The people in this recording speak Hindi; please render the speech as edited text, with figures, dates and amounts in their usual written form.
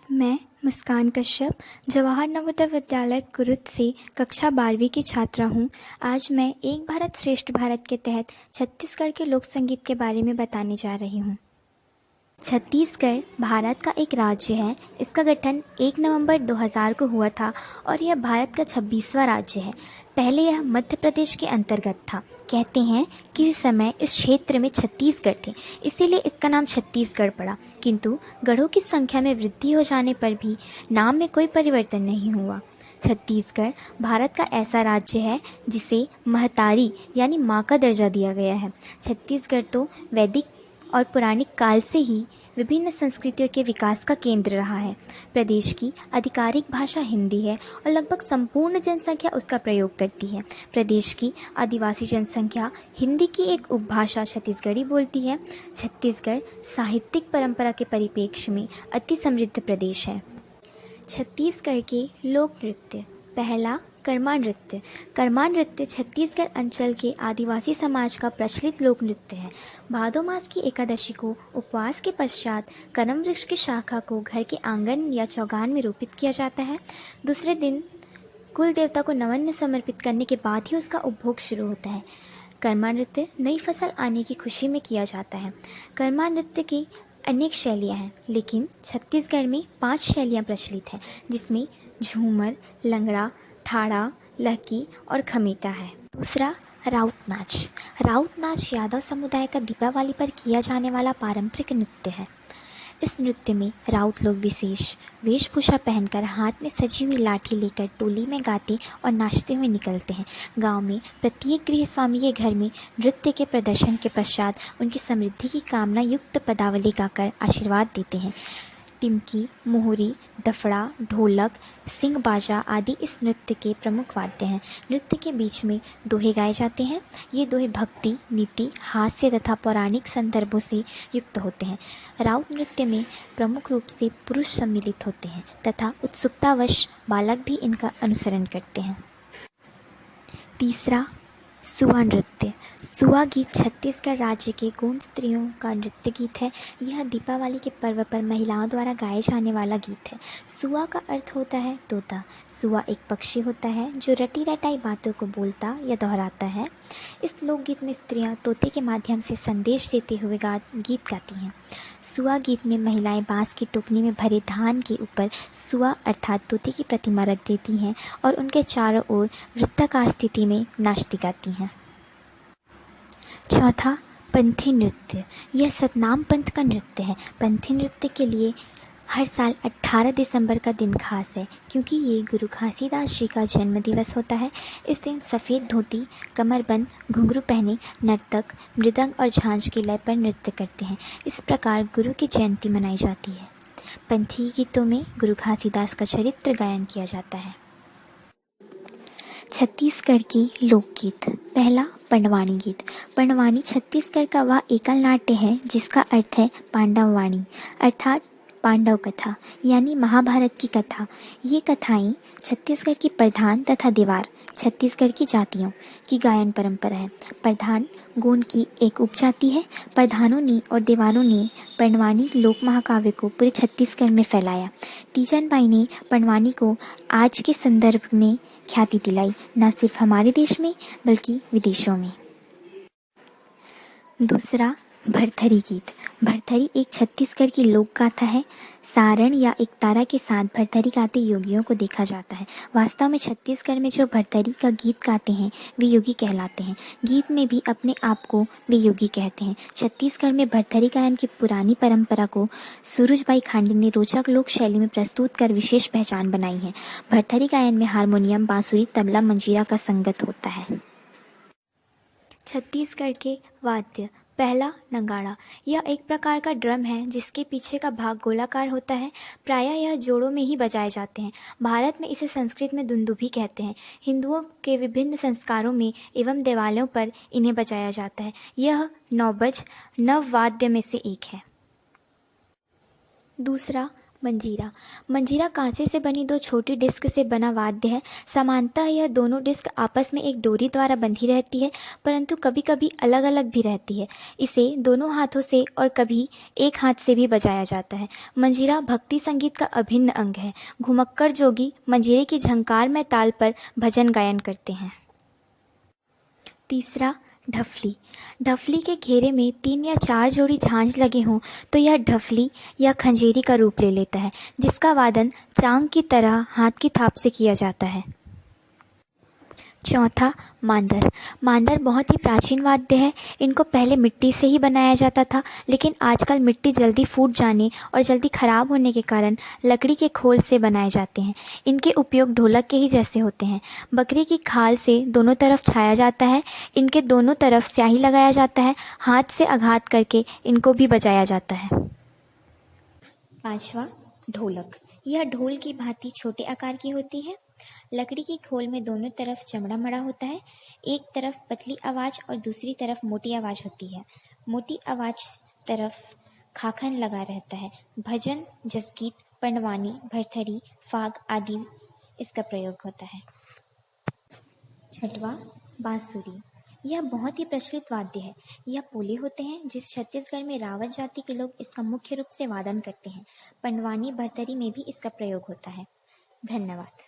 मैं मुस्कान कश्यप जवाहर नवोदय विद्यालय कुरुद से कक्षा 12वीं की छात्रा हूँ। आज मैं एक भारत श्रेष्ठ भारत के तहत छत्तीसगढ़ के लोक संगीत के बारे में बताने जा रही हूँ। छत्तीसगढ़ भारत का एक राज्य है। इसका गठन 1 नवंबर 2000 को हुआ था और यह भारत का 26वां राज्य है। पहले यह मध्य प्रदेश के अंतर्गत था। कहते हैं कि इस समय इस क्षेत्र में 36 गढ़ थे, इसीलिए इसका नाम छत्तीसगढ़ पड़ा। किंतु गढ़ों की संख्या में वृद्धि हो जाने पर भी नाम में कोई परिवर्तन नहीं हुआ। छत्तीसगढ़ भारत का ऐसा राज्य है जिसे महतारी यानी माँ का दर्जा दिया गया है। छत्तीसगढ़ तो वैदिक और पौराणिक काल से ही विभिन्न संस्कृतियों के विकास का केंद्र रहा है। प्रदेश की आधिकारिक भाषा हिंदी है और लगभग संपूर्ण जनसंख्या उसका प्रयोग करती है। प्रदेश की आदिवासी जनसंख्या हिंदी की एक उपभाषा छत्तीसगढ़ी बोलती है। छत्तीसगढ़ साहित्यिक परंपरा के परिप्रेक्ष्य में अति समृद्ध प्रदेश है। छत्तीसगढ़ के लोक नृत्य। पहला, कर्मा नृत्य। कर्मा नृत्य छत्तीसगढ़ अंचल के आदिवासी समाज का प्रचलित लोक नृत्य है। भादो मास की एकादशी को उपवास के पश्चात करम वृक्ष की शाखा को घर के आंगन या चौगान में रोपित किया जाता है। दूसरे दिन कुल देवता को नवन समर्पित करने के बाद ही उसका उपभोग शुरू होता है। कर्मा नृत्य नई फसल आने की खुशी में किया जाता है। कर्मा नृत्य की अनेक शैलियाँ हैं, लेकिन छत्तीसगढ़ में 5 शैलियाँ प्रचलित हैं, जिसमें झूमर, लंगड़ा, ठाड़ा, लहकी और खमेटा है। दूसरा, राउत नाच। राउत नाच यादव समुदाय का दीपावली पर किया जाने वाला पारंपरिक नृत्य है। इस नृत्य में राउत लोग विशेष वेशभूषा पहनकर हाथ में सजी हुई लाठी लेकर टोली में गाते और नाचते हुए निकलते हैं। गांव में प्रत्येक गृह स्वामी के घर में नृत्य के प्रदर्शन के पश्चात उनकी समृद्धि की कामना युक्त पदावली गाकर आशीर्वाद देते हैं। टिमकी, मोहरी, दफड़ा, ढोलक, सिंग बाजा आदि इस नृत्य के प्रमुख वाद्य हैं। नृत्य के बीच में दोहे गाए जाते हैं। ये दोहे भक्ति, नीति, हास्य तथा पौराणिक संदर्भों से युक्त होते हैं। राउत नृत्य में प्रमुख रूप से पुरुष सम्मिलित होते हैं तथा उत्सुकतावश बालक भी इनका अनुसरण करते हैं। तीसरा, सुआ नृत्य। सुआ गीत छत्तीसगढ़ राज्य के गोंड स्त्रियों का नृत्य गीत है। यह दीपावली के पर्व पर महिलाओं द्वारा गाए जाने वाला गीत है। सुआ का अर्थ होता है तोता। सुआ एक पक्षी होता है जो रटी रटाई बातों को बोलता या दोहराता है। इस लोकगीत में स्त्रियां तोते के माध्यम से संदेश देते हुए गीत गाती हैं। सुआ गीत में महिलाएं बांस की टोकनी में भरे धान के ऊपर सुआ अर्थात तोते की प्रतिमा रख देती हैं और उनके चारों ओर वृत्ताकार स्थिति में नाचती गाती हैं। चौथा, पंथी नृत्य। यह सतनाम पंथ का नृत्य है। पंथी नृत्य के लिए हर साल 18 दिसंबर का दिन खास है, क्योंकि ये गुरु घासीदास जी का जन्म दिवस होता है। इस दिन सफ़ेद धोती, कमरबंद, घुंघरू पहने नर्तक मृदंग और झांझ की लय पर नृत्य करते हैं। इस प्रकार गुरु की जयंती मनाई जाती है। पंथी गीतों में गुरु घासीदास का चरित्र गायन किया जाता है। छत्तीसगढ़ की लोकगीत। पहला, पंडवानी गीत। पंडवानी छत्तीसगढ़ का वह एकल नाट्य है जिसका अर्थ है पांडववाणी अर्थात पांडव कथा यानी महाभारत की कथा। ये कथाएं छत्तीसगढ़ की प्रधान तथा देवार छत्तीसगढ़ की जातियों की गायन परंपरा है। प्रधान गोंड की एक उपजाति है। प्रधानों ने और देवारों ने पंडवानी लोक महाकाव्य को पूरे छत्तीसगढ़ में फैलाया। तीजन बाई ने पंडवानी को आज के संदर्भ में ख्याति दिलाई, न सिर्फ हमारे देश में बल्कि विदेशों में। दूसरा, भरथरी गीत। भरथरी एक छत्तीसगढ़ की लोक गाथा है। सारण या एकतारा के साथ भरथरी गाते योगियों को देखा जाता है। वास्तव में छत्तीसगढ़ में जो भरथरी का गीत गाते हैं वे योगी कहलाते हैं। गीत में भी अपने आप को वे योगी कहते हैं। छत्तीसगढ़ में भरथरी गायन की पुरानी परंपरा को सूरजबाई खांडे ने रोचक लोक शैली में प्रस्तुत कर विशेष पहचान बनाई है। भरथरी गायन में हारमोनियम, बांसुरी, तबला, मंजीरा का संगत होता है। छत्तीसगढ़ के वाद्य। पहला, नगाड़ा। यह एक प्रकार का ड्रम है जिसके पीछे का भाग गोलाकार होता है। प्रायः यह जोड़ों में ही बजाए जाते हैं। भारत में इसे संस्कृत में दुंदुभी कहते हैं। हिंदुओं के विभिन्न संस्कारों में एवं देवालयों पर इन्हें बजाया जाता है। यह नौबज नववाद्य में से एक है। दूसरा, मंजीरा। मंजीरा कांसे से बनी दो छोटी डिस्क से बना वाद्य है। सामान्यतः यह दोनों डिस्क आपस में एक डोरी द्वारा बंधी रहती है, परंतु कभी कभी अलग अलग भी रहती है। इसे दोनों हाथों से और कभी एक हाथ से भी बजाया जाता है। मंजीरा भक्ति संगीत का अभिन्न अंग है। घुमक्कड़ जोगी मंजीरे की झंकार में ताल पर भजन गायन करते हैं। तीसरा, ढफली। ढफली के घेरे में 3 या 4 जोड़ी झांझ लगे हों तो यह ढफली या खंजेरी का रूप ले लेता है, जिसका वादन चांग की तरह हाथ की थाप से किया जाता है। चौथा, मांदर। मांदर बहुत ही प्राचीन वाद्य है। इनको पहले मिट्टी से ही बनाया जाता था, लेकिन आजकल मिट्टी जल्दी फूट जाने और जल्दी खराब होने के कारण लकड़ी के खोल से बनाए जाते हैं। इनके उपयोग ढोलक के ही जैसे होते हैं। बकरी की खाल से दोनों तरफ छाया जाता है। इनके दोनों तरफ स्याही लगाया जाता है। हाथ से आघात करके इनको भी बजाया जाता है। पांचवा, ढोलक। यह ढोल की भांति छोटे आकार की होती है। लकड़ी की खोल में दोनों तरफ चमड़ा मड़ा होता है। एक तरफ पतली आवाज और दूसरी तरफ मोटी आवाज होती है। मोटी आवाज तरफ खाखन लगा रहता है। भजन, जसगीत, पंडवानी, भरथरी, फाग आदि इसका प्रयोग होता है। छठवां, बांसुरी। यह बहुत ही प्रचलित वाद्य है। यह पोले होते हैं जिस छत्तीसगढ़ में रावत जाति के लोग इसका मुख्य रूप से वादन करते हैं। पंडवानी, भरथरी में भी इसका प्रयोग होता है। धन्यवाद।